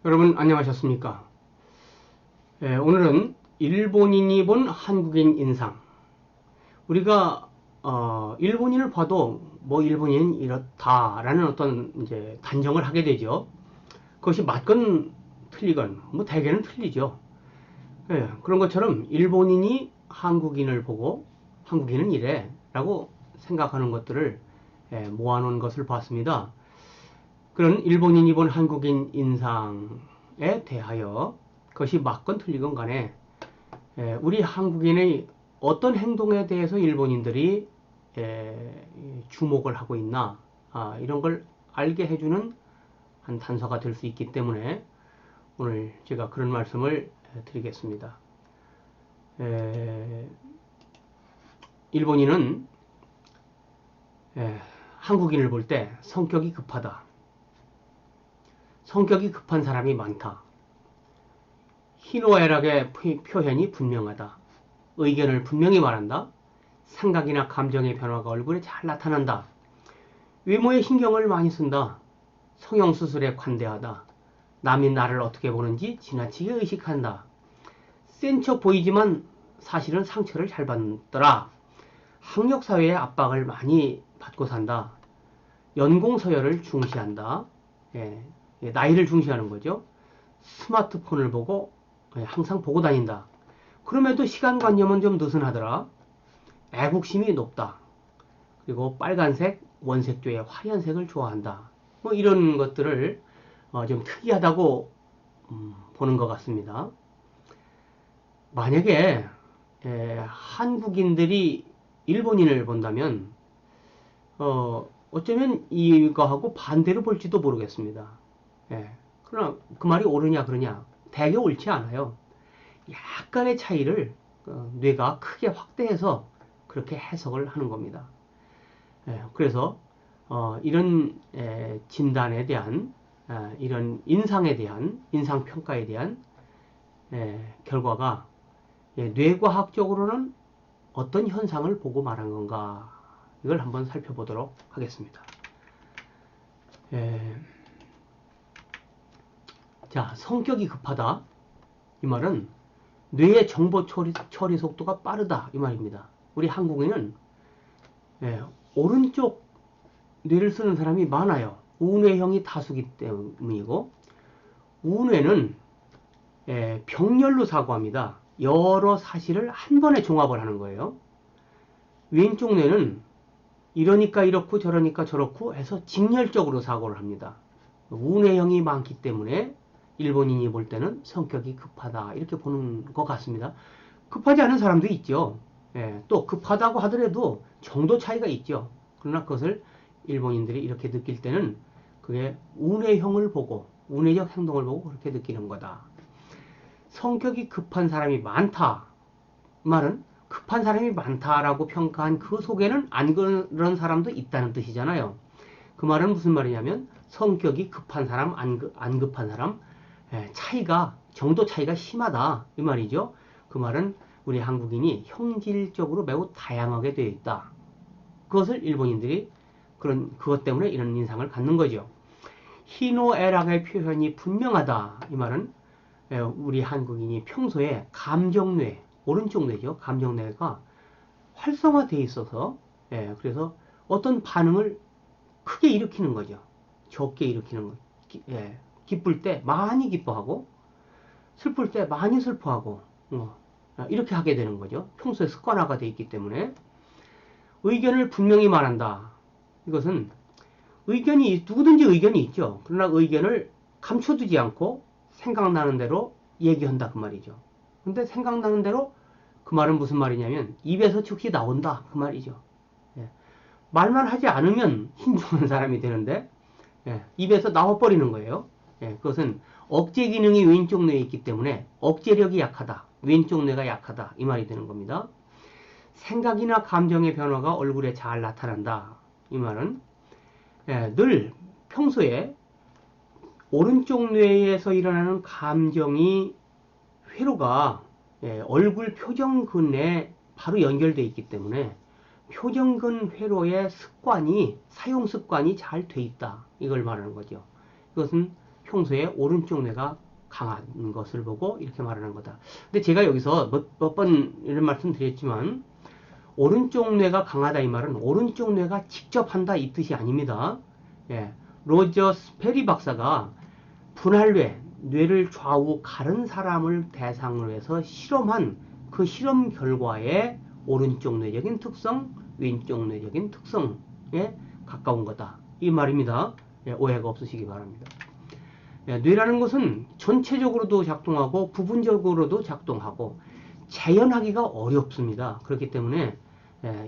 여러분 안녕하셨습니까? 오늘은 일본인이 본 한국인 인상. 우리가 일본인을 봐도 뭐 일본인은 이렇다라는 어떤 이제 단정을 하게 되죠. 그것이 맞건 틀리건 뭐 대개는 틀리죠. 그런 것처럼 일본인이 한국인을 보고 한국인은 이래라고 생각하는 것들을 모아놓은 것을 봤습니다. 그런 일본인이 본 한국인 인상에 대하여 그것이 맞건 틀리건 간에 우리 한국인의 어떤 행동에 대해서 일본인들이 주목을 하고 있나, 이런 걸 알게 해주는 한 단서가 될 수 있기 때문에 오늘 제가 그런 말씀을 드리겠습니다. 일본인은 한국인을 볼 때 성격이 급하다. 성격이 급한 사람이 많다. 희노애락의 표현이 분명하다. 의견을 분명히 말한다. 생각이나 감정의 변화가 얼굴에 잘 나타난다. 외모에 신경을 많이 쓴다. 성형수술에 관대하다. 남이 나를 어떻게 보는지 지나치게 의식한다. 센 척 보이지만 사실은 상처를 잘 받더라. 학력사회의 압박을 많이 받고 산다. 연공서열을 중시한다. 나이를 중시하는 거죠. 스마트폰을 보고 항상 보고 다닌다. 그럼에도 시간관념은 좀 느슨하더라. 애국심이 높다. 그리고 빨간색, 원색조의 화려한 색을 좋아한다. 뭐 이런 것들을 좀 특이하다고 보는 것 같습니다. 만약에 한국인들이 일본인을 본다면 어쩌면 이거하고 반대로 볼지도 모르겠습니다. 그러나 그 말이 옳으냐 그러냐 대개 옳지 않아요. 약간의 차이를 뇌가 크게 확대해서 그렇게 해석을 하는 겁니다. 그래서 이런 진단에 대한 이런 인상에 대한 인상평가에 대한 결과가 뇌과학적으로는 어떤 현상을 보고 말한 건가, 이걸 한번 살펴보도록 하겠습니다. 자, 성격이 급하다. 이 말은 뇌의 정보 처리 속도가 빠르다 이 말입니다. 우리 한국인은 오른쪽 뇌를 쓰는 사람이 많아요. 우뇌형이 다수기 때문이고, 우뇌는 병렬로 사고합니다. 여러 사실을 한 번에 종합을 하는 거예요. 왼쪽 뇌는 이러니까 이렇고 저러니까 저렇고 해서 직렬적으로 사고를 합니다. 우뇌형이 많기 때문에 일본인이 볼 때는 성격이 급하다 이렇게 보는 것 같습니다. 급하지 않은 사람도 있죠. 또 급하다고 하더라도 정도 차이가 있죠. 그러나 그것을 일본인들이 이렇게 느낄 때는 그게 운해형을 보고 운해적 행동을 보고 그렇게 느끼는 거다. 성격이 급한 사람이 많다 말은 급한 사람이 많다라고 평가한 그 속에는 안 그런 사람도 있다는 뜻이잖아요. 그 말은 무슨 말이냐면 성격이 급한 사람 안 급한 사람 차이가 정도 차이가 심하다 이 말이죠. 그 말은 우리 한국인이 형질적으로 매우 다양하게 되어 있다. 그것을 일본인들이 그것 때문에 이런 인상을 갖는 거죠. 희노애락의 표현이 분명하다. 이 말은 우리 한국인이 평소에 감정뇌, 오른쪽 뇌죠. 감정뇌가 활성화되어 있어서 그래서 어떤 반응을 크게 일으키는 거죠. 적게 일으키는 거. 기쁠 때 많이 기뻐하고 슬플 때 많이 슬퍼하고 이렇게 하게 되는 거죠. 평소에 습관화가 되어 있기 때문에 의견을 분명히 말한다. 이것은 누구든지 의견이 있죠. 그러나 의견을 감춰두지 않고 생각나는 대로 얘기한다 그 말이죠. 근데 생각나는 대로 그 말은 무슨 말이냐면 입에서 즉시 나온다 그 말이죠. 말만 하지 않으면 신중한 사람이 되는데 입에서 나와버리는 거예요. 그것은 억제 기능이 왼쪽 뇌에 있기 때문에 억제력이 약하다. 왼쪽 뇌가 약하다. 이 말이 되는 겁니다. 생각이나 감정의 변화가 얼굴에 잘 나타난다. 이 말은 늘 평소에 오른쪽 뇌에서 일어나는 감정이 회로가 얼굴 표정근에 바로 연결되어 있기 때문에 표정근 회로의 사용 습관이 잘 돼 있다. 이걸 말하는 거죠. 이것은 평소에 오른쪽 뇌가 강한 것을 보고 이렇게 말하는 거다. 근데 제가 여기서 몇 번 이런 말씀 드렸지만 오른쪽 뇌가 강하다 이 말은 오른쪽 뇌가 직접 한다 이 뜻이 아닙니다. 예, 로저 스페리 박사가 분할뇌, 뇌를 좌우 가른 사람을 대상으로 해서 실험한 그 실험 결과에 오른쪽 뇌적인 특성, 왼쪽 뇌적인 특성에 가까운 거다. 이 말입니다. 예, 오해가 없으시기 바랍니다. 예, 뇌라는 것은 전체적으로도 작동하고 부분적으로도 작동하고 재현하기가 어렵습니다. 그렇기 때문에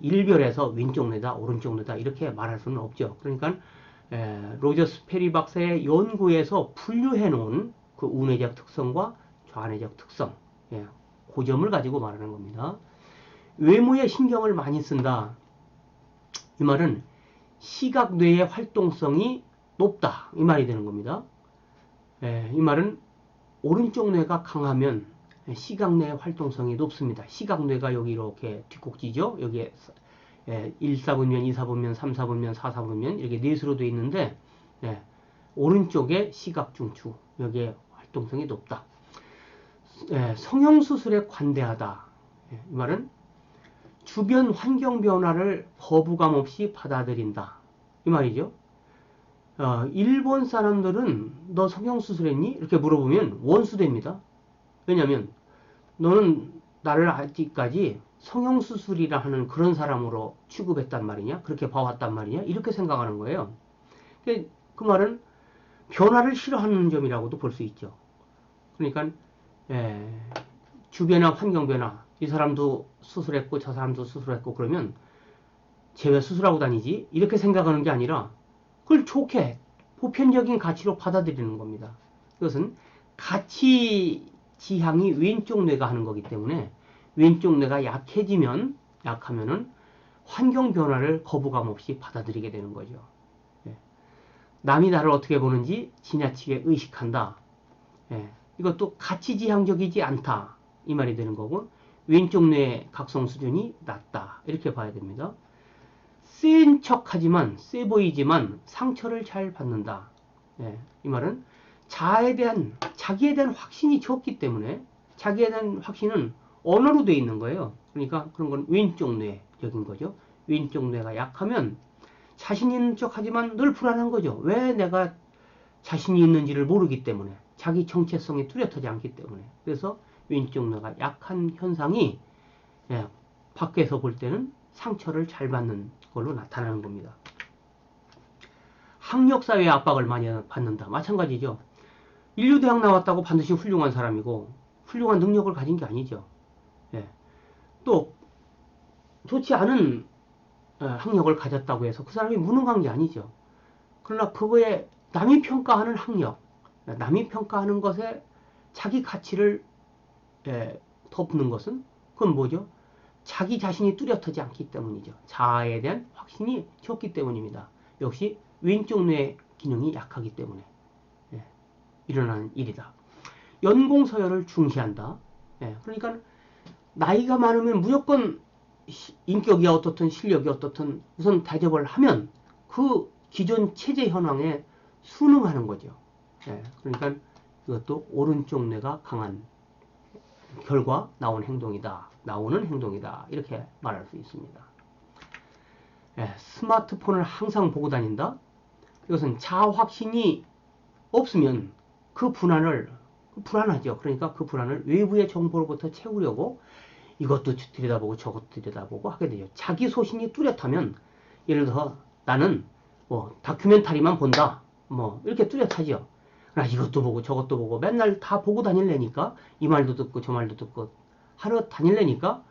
일별해서 왼쪽 뇌다, 오른쪽 뇌다 이렇게 말할 수는 없죠. 그러니까 로저 스페리 박사의 연구에서 분류해 놓은 그 우뇌적 특성과 좌뇌적 특성, 그 점을 가지고 말하는 겁니다. 외모에 신경을 많이 쓴다. 이 말은 시각뇌의 활동성이 높다. 이 말이 되는 겁니다. 이 말은 오른쪽 뇌가 강하면 시각뇌의 활동성이 높습니다. 시각뇌가 여기 이렇게 뒷꼭지죠. 여기에 1사분면, 2사분면, 3사분면, 4사분면 이렇게 넷으로 되어 있는데 오른쪽에 시각중추 여기에 활동성이 높다. 성형수술에 관대하다. 이 말은 주변 환경 변화를 거부감 없이 받아들인다. 이 말이죠. 일본 사람들은 너 성형수술했니? 이렇게 물어보면 원수됩니다. 왜냐하면 너는 나를 아직까지 성형수술이라 하는 그런 사람으로 취급했단 말이냐? 그렇게 봐왔단 말이냐? 이렇게 생각하는 거예요. 그 말은 변화를 싫어하는 점이라고도 볼 수 있죠. 그러니까 주변의 환경 변화, 이 사람도 수술했고 저 사람도 수술했고 그러면 쟤 왜 수술하고 다니지? 이렇게 생각하는 게 아니라 그걸 좋게 보편적인 가치로 받아들이는 겁니다. 이것은 가치 지향이 왼쪽 뇌가 하는 거기 때문에 왼쪽 뇌가 약하면은 환경 변화를 거부감 없이 받아들이게 되는 거죠. 남이 나를 어떻게 보는지 지나치게 의식한다. 이것도 가치 지향적이지 않다. 이 말이 되는 거고 왼쪽 뇌의 각성 수준이 낮다. 이렇게 봐야 됩니다. 센 척하지만 세 보이지만 상처를 잘 받는다. 이 말은 자기에 대한 확신이 적기 때문에 자기에 대한 확신은 언어로 되어 있는 거예요. 그러니까 그런 건 왼쪽 뇌적인 거죠. 왼쪽 뇌가 약하면 자신 있는 척하지만 늘 불안한 거죠. 왜 내가 자신이 있는지를 모르기 때문에 자기 정체성이 뚜렷하지 않기 때문에 그래서 왼쪽 뇌가 약한 현상이 밖에서 볼 때는 상처를 잘 받는 걸로 나타나는 겁니다. 학력사회의 압박을 많이 받는다. 마찬가지죠. 인류대학 나왔다고 반드시 훌륭한 사람이고 훌륭한 능력을 가진 게 아니죠. 또 좋지 않은 학력을 가졌다고 해서 그 사람이 무능한 게 아니죠. 그러나 그거에 남이 평가하는 학력, 남이 평가하는 것에 자기 가치를 덮는 것은 그건 뭐죠? 자기 자신이 뚜렷하지 않기 때문이죠. 자아에 대한 확신이 적기 때문입니다. 역시 왼쪽 뇌 기능이 약하기 때문에 일어나는 일이다. 연공서열을 중시한다. 그러니까 나이가 많으면 무조건 인격이 어떻든 실력이 어떻든 우선 대접을 하면 그 기존 체제 현황에 순응하는 거죠. 그러니까 이것도 오른쪽 뇌가 강한 결과 나오는 행동이다. 이렇게 말할 수 있습니다. 스마트폰을 항상 보고 다닌다. 이것은 자아 확신이 없으면 불안하죠. 그러니까 그 불안을 외부의 정보로부터 채우려고 이것도 들여다보고 저것도 들여다보고 하게 되죠. 자기 소신이 뚜렷하면 예를 들어서 나는 다큐멘터리만 본다. 이렇게 뚜렷하죠. 이것도 보고 저것도 보고 맨날 다 보고 다닐래니까 이 말도 듣고 저 말도 듣고 하러 다닐래니까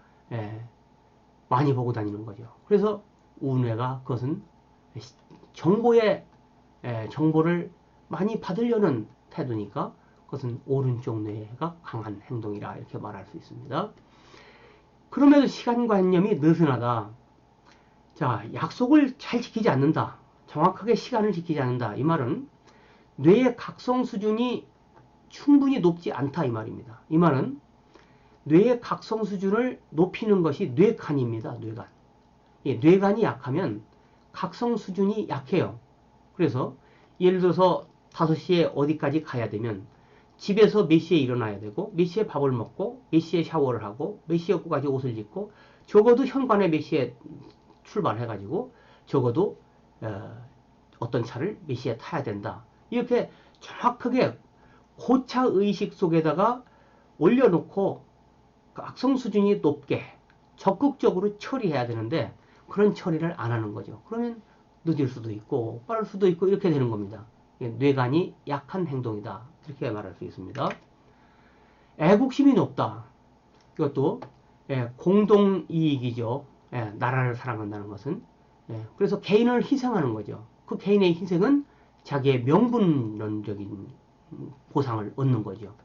많이 보고 다니는 거죠. 그래서 우뇌가 그것은 정보를 많이 받으려는 태도니까 그것은 오른쪽 뇌가 강한 행동이라 이렇게 말할 수 있습니다. 그럼에도 시간관념이 느슨하다. 자, 약속을 잘 지키지 않는다. 정확하게 시간을 지키지 않는다. 이 말은 뇌의 각성 수준이 충분히 높지 않다 이 말입니다. 이 말은 뇌의 각성 수준을 높이는 것이 뇌간입니다. 뇌간. 뇌간이 약하면 각성 수준이 약해요. 그래서 예를 들어서 5시에 어디까지 가야 되면 집에서 몇 시에 일어나야 되고 몇 시에 밥을 먹고 몇 시에 샤워를 하고 몇 시에까지 옷을 입고 적어도 현관에 몇 시에 출발해가지고 적어도 어떤 차를 몇 시에 타야 된다. 이렇게 정확하게 고차 의식 속에다가 올려놓고 악성 수준이 높게 적극적으로 처리해야 되는데 그런 처리를 안 하는 거죠. 그러면 늦을 수도 있고 빠를 수도 있고 이렇게 되는 겁니다. 뇌관이 약한 행동이다. 이렇게 말할 수 있습니다. 애국심이 높다. 이것도 공동이익이죠. 나라를 사랑한다는 것은. 그래서 개인을 희생하는 거죠. 그 개인의 희생은 자기의 명분론적인 보상을 얻는 거죠.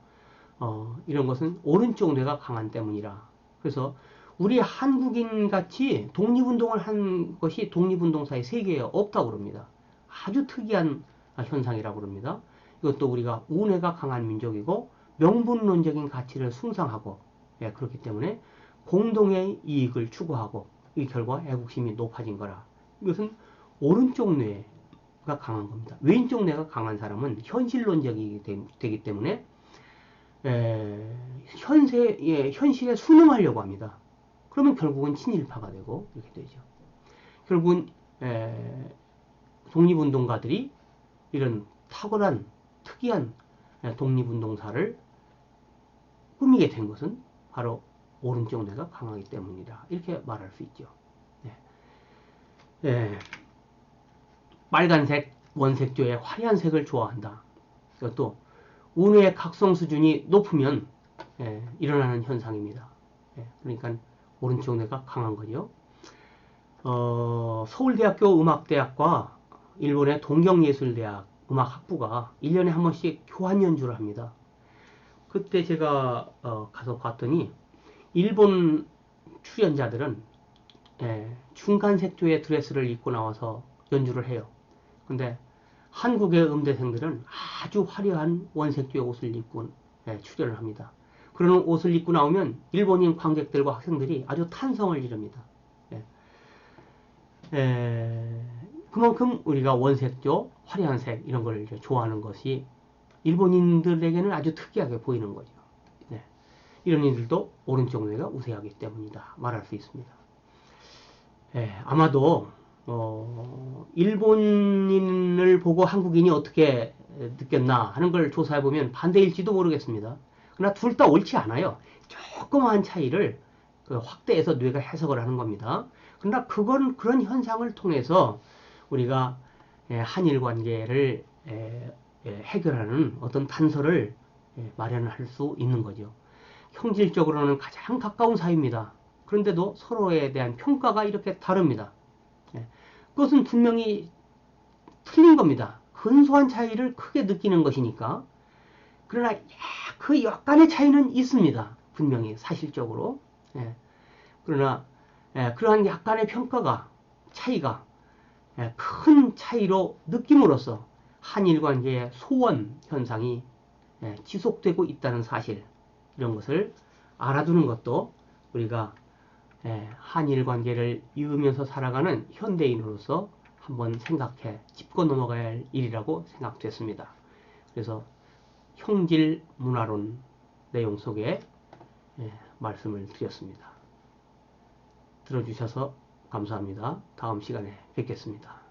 이런 것은 오른쪽 뇌가 강한 때문이라. 그래서 우리 한국인 같이 독립운동을 한 것이 독립운동사의 세계에 없다고 그럽니다. 아주 특이한 현상이라고 그럽니다. 이것도 우리가 우뇌가 강한 민족이고 명분론적인 가치를 숭상하고 그렇기 때문에 공동의 이익을 추구하고 이 결과 애국심이 높아진 거라. 이것은 오른쪽 뇌가 강한 겁니다. 왼쪽 뇌가 강한 사람은 현실론적이기 되기 때문에 현실에 순응하려고 합니다. 그러면 결국은 친일파가 되고 이렇게 되죠. 결국은 독립운동가들이 이런 탁월한 특이한 독립운동사를 꾸미게 된 것은 바로 오른쪽 뇌가 강하기 때문이다. 이렇게 말할 수 있죠. 빨간색 원색조의 화려한 색을 좋아한다. 이것도 우뇌의 각성 수준이 높으면 일어나는 현상입니다. 그러니까 오른쪽 뇌가 강한 거죠. 서울대학교 음악대학과 일본의 동경예술대학 음악학부가 1년에 한 번씩 교환 연주를 합니다. 그때 제가 가서 봤더니 일본 출연자들은 중간색조의 드레스를 입고 나와서 연주를 해요. 근데 한국의 음대생들은 아주 화려한 원색조의 옷을 입고 출연을 합니다. 그런 옷을 입고 나오면 일본인 관객들과 학생들이 아주 탄성을 지릅니다. 그만큼 우리가 원색조, 화려한 색 이런 걸 좋아하는 것이 일본인들에게는 아주 특이하게 보이는 거죠. 이런 일들도 오른쪽 뇌가 우세하기 때문이다 말할 수 있습니다. 아마도 일본인을 보고 한국인이 어떻게 느꼈나 하는 걸 조사해보면 반대일지도 모르겠습니다. 그러나 둘 다 옳지 않아요. 조그마한 차이를 확대해서 뇌가 해석을 하는 겁니다. 그러나 그런 현상을 통해서 우리가 한일 관계를 해결하는 어떤 단서를 마련할 수 있는 거죠. 형질적으로는 가장 가까운 사이입니다. 그런데도 서로에 대한 평가가 이렇게 다릅니다. 그것은 분명히 틀린 겁니다. 근소한 차이를 크게 느끼는 것이니까. 그러나 그 약간의 차이는 있습니다. 분명히 사실적으로. 그러나 그러한 약간의 평가가 차이가 큰 차이로 느낌으로써 한일 관계의 소원 현상이 지속되고 있다는 사실, 이런 것을 알아두는 것도 우리가 한일 관계를 이으면서 살아가는 현대인으로서 한번 생각해 짚고 넘어가야 할 일이라고 생각됐습니다. 그래서 형질 문화론 내용 속에 말씀을 드렸습니다. 들어주셔서 감사합니다. 다음 시간에 뵙겠습니다.